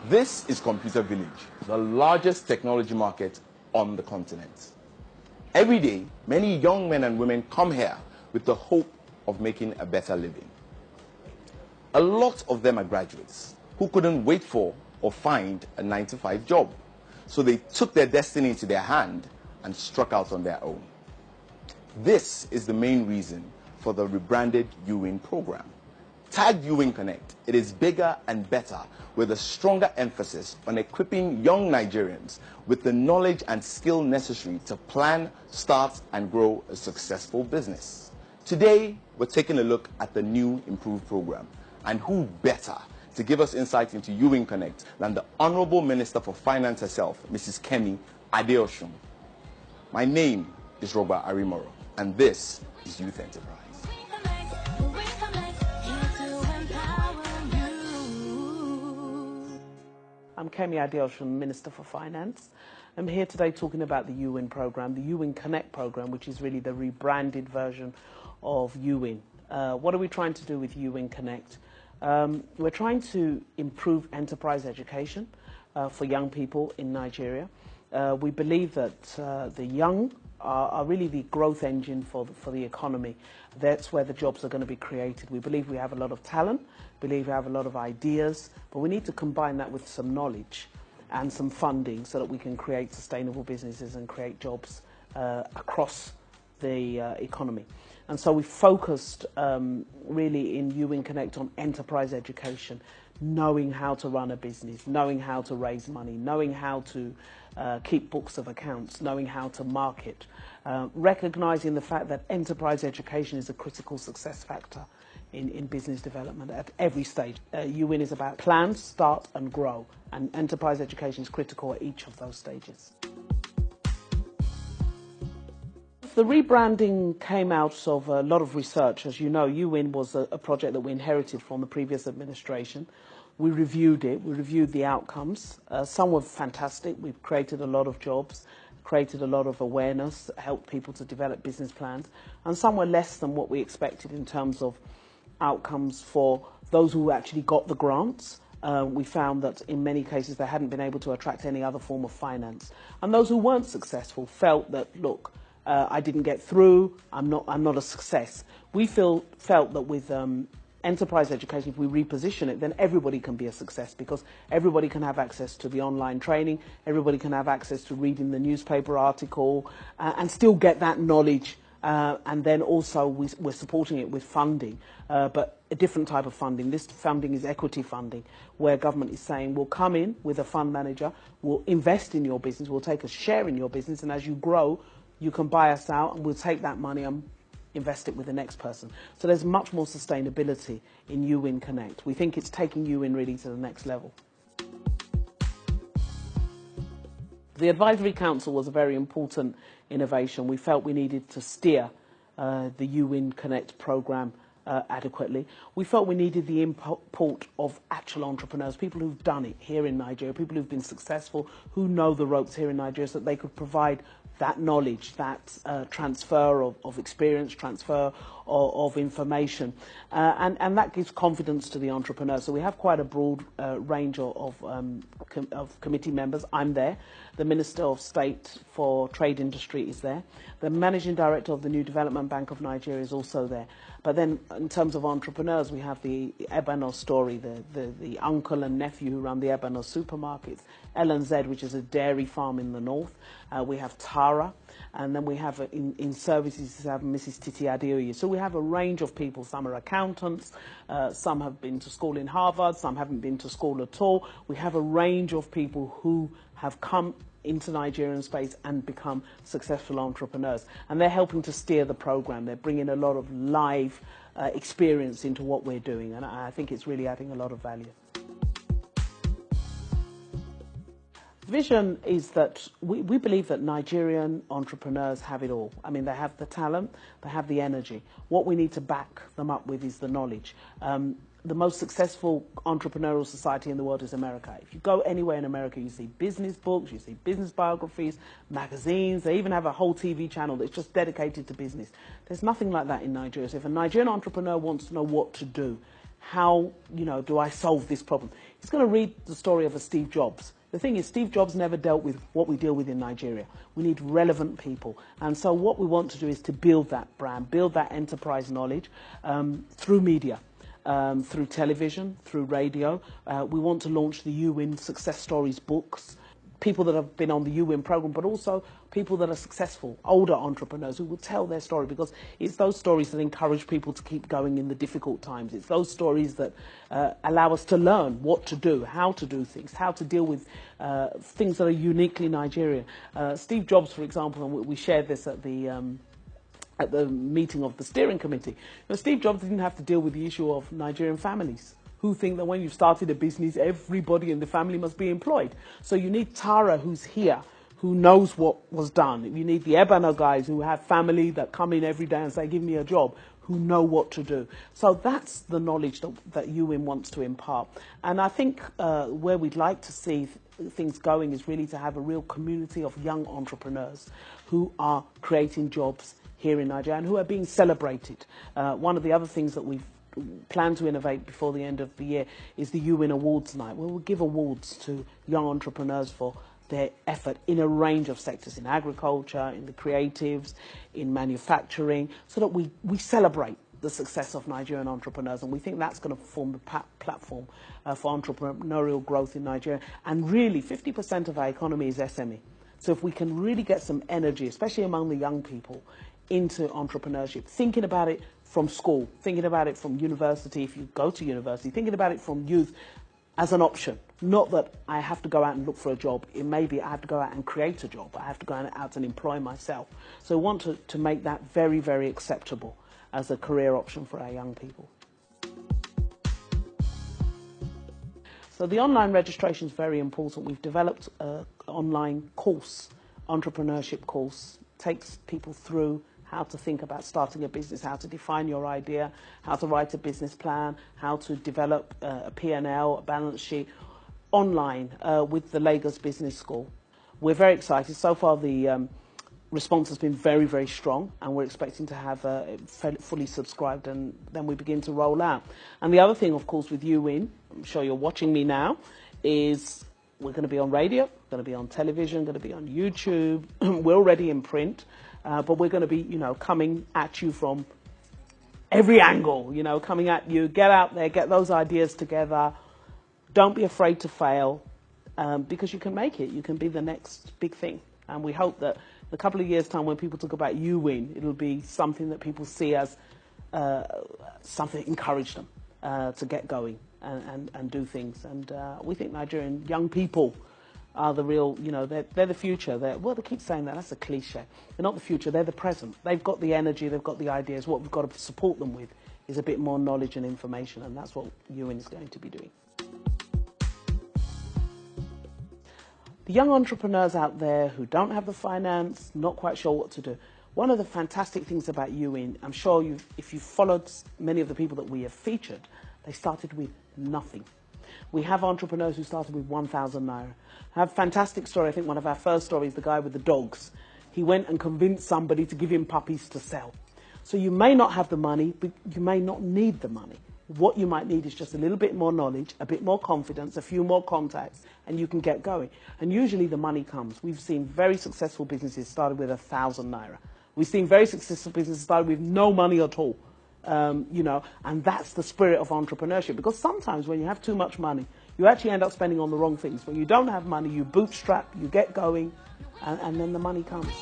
This is Computer Village, the largest technology market on the continent. Every day, many young men and women come here with the hope of making a better living. A lot of them are graduates who couldn't wait for or find a 9-to-5 job. So they took their destiny into their hand and struck out on their own. This is the main reason for the rebranded UWIN program. Tagged UWIN Connect, it is bigger and better with a stronger emphasis on equipping young Nigerians with the knowledge and skill necessary to plan, start and grow a successful business. Today, we're taking a look at the new improved program, and who better to give us insight into UWIN Connect than the Honorable Minister for Finance herself, Mrs Kemi Adeosun. My name is Robert Arimoro, and this is Youth Enterprise. I'm Kemi Adeosun, Minister for Finance. I'm here today talking about the UWIN program, the UWIN Connect program, which is really the rebranded version of UWIN. What are we trying to do with UWIN Connect? We're trying to improve enterprise education for young people in Nigeria. We believe that the young are really the growth engine for the economy. That's where the jobs are going to be created. We believe we have a lot of talent, believe we have a lot of ideas, but we need to combine that with some knowledge and some funding so that we can create sustainable businesses and create jobs across the economy. And so we focused really in UWIN Connect on enterprise education, knowing how to run a business, knowing how to raise money, knowing how to keep books of accounts, knowing how to market, recognizing the fact that enterprise education is a critical success factor in business development at every stage. UWIN is about plan, start and grow, and enterprise education is critical at each of those stages. The rebranding came out of a lot of research. As you know, UWIN was a project that we inherited from the previous administration. We reviewed it, we reviewed the outcomes. Some were fantastic. We've created a lot of jobs, created a lot of awareness, helped people to develop business plans. And some were less than what we expected in terms of outcomes for those who actually got the grants. We found that in many cases they hadn't been able to attract any other form of finance. And those who weren't successful felt that, look, I didn't get through, I'm not a success. We felt that with enterprise education, if we reposition it, then everybody can be a success, because everybody can have access to the online training, everybody can have access to reading the newspaper article and still get that knowledge. And then also we're supporting it with funding, but a different type of funding. This funding is equity funding, where government is saying we'll come in with a fund manager, we'll invest in your business, we'll take a share in your business, and as you grow, you can buy us out and we'll take that money and invest it with the next person. So there's much more sustainability in UWIN Connect. We think it's taking UWIN really to the next level. The Advisory Council was a very important innovation. We felt we needed to steer the UWIN Connect program adequately. We felt we needed the input of actual entrepreneurs, people who've done it here in Nigeria, people who've been successful, who know the ropes here in Nigeria, so that they could provide that knowledge, that transfer of experience, transfer of information, and that gives confidence to the entrepreneur. So we have quite a broad range of committee members. I'm there. The Minister of State for Trade Industry is there. The Managing Director of the New Development Bank of Nigeria is also there. But then in terms of entrepreneurs, we have the Ebano story, the uncle and nephew who run the Ebano supermarkets, LNZ, which is a dairy farm in the north. We have Tara, and then we have in services, we have Mrs Titi Adeoye. So we have a range of people. Some are accountants, some have been to school in Harvard, some haven't been to school at all. We have a range of people who have come into Nigerian space and become successful entrepreneurs. And they're helping to steer the program. They're bringing a lot of live experience into what we're doing. And I think it's really adding a lot of value. Vision is that we believe that Nigerian entrepreneurs have it all. I mean, they have the talent, they have the energy. What we need to back them up with is the knowledge. The most successful entrepreneurial society in the world is America. If you go anywhere in America, you see business books, you see business biographies, magazines. They even have a whole TV channel that's just dedicated to business. There's nothing like that in Nigeria. So if a Nigerian entrepreneur wants to know what to do, how, do I solve this problem? He's going to read the story of a Steve Jobs. The thing is, Steve Jobs never dealt with what we deal with in Nigeria. We need relevant people. And so what we want to do is to build that brand, build that enterprise knowledge through media, through television, through radio. We want to launch the UWIN Success Stories books, people that have been on the UWIN program, but also people that are successful, older entrepreneurs who will tell their story, because it's those stories that encourage people to keep going in the difficult times. It's those stories that allow us to learn what to do, how to do things, how to deal with things that are uniquely Nigerian. Steve Jobs, for example, and we shared this at the meeting of the steering committee. Steve Jobs didn't have to deal with the issue of Nigerian families who think that when you've started a business, everybody in the family must be employed. So you need Tara, who's here, who knows what was done. You need the Ebano guys who have family that come in every day and say, give me a job, who know what to do. So that's the knowledge that UWIN wants to impart. And I think where we'd like to see things going is really to have a real community of young entrepreneurs who are creating jobs here in Nigeria and who are being celebrated. One of the other things that we've plan to innovate before the end of the year is the UWIN Awards Night, where we'll give awards to young entrepreneurs for their effort in a range of sectors, in agriculture, in the creatives, in manufacturing, so that we celebrate the success of Nigerian entrepreneurs. And we think that's going to form the platform for entrepreneurial growth in Nigeria. And really, 50% of our economy is SME. So if we can really get some energy, especially among the young people, into entrepreneurship, thinking about it from school, thinking about it from university, if you go to university, thinking about it from youth as an option. Not that I have to go out and look for a job. It may be I have to go out and create a job. I have to go out and employ myself. So we want to make that very, very acceptable as a career option for our young people. So the online registration is very important. We've developed an online course, entrepreneurship course, takes people through how to think about starting a business, how to define your idea, how to write a business plan, how to develop a P&L, a balance sheet, online with the Lagos Business School. We're very excited. So far the response has been very, very strong, and we're expecting to have it fully subscribed, and then we begin to roll out. And the other thing, of course, with UWIN, I'm sure you're watching me now, is we're going to be on radio, going to be on television, going to be on YouTube. We're already in print. But we're going to be, coming at you from every angle, coming at you. Get out there, get those ideas together. Don't be afraid to fail, because you can make it. You can be the next big thing. And we hope that in a couple of years' time, when people talk about UWIN, it'll be something that people see as something that encouraged them to get going and do things. And we think Nigerian young people are the real, they're the future. They keep saying that, that's a cliche. They're not the future, they're the present. They've got the energy, they've got the ideas. What we've got to support them with is a bit more knowledge and information, and that's what UWIN is going to be doing. The young entrepreneurs out there who don't have the finance, not quite sure what to do, one of the fantastic things about UWIN, I'm sure if you've followed many of the people that we have featured, they started with nothing. We have entrepreneurs who started with 1,000 naira. I have a fantastic story. I think one of our first stories, the guy with the dogs. He went and convinced somebody to give him puppies to sell. So you may not have the money, but you may not need the money. What you might need is just a little bit more knowledge, a bit more confidence, a few more contacts, and you can get going. And usually the money comes. We've seen very successful businesses started with 1,000 naira. We've seen very successful businesses started with no money at all. And that's the spirit of entrepreneurship, because sometimes when you have too much money, you actually end up spending on the wrong things. When you don't have money, you bootstrap, you get going, and then the money comes.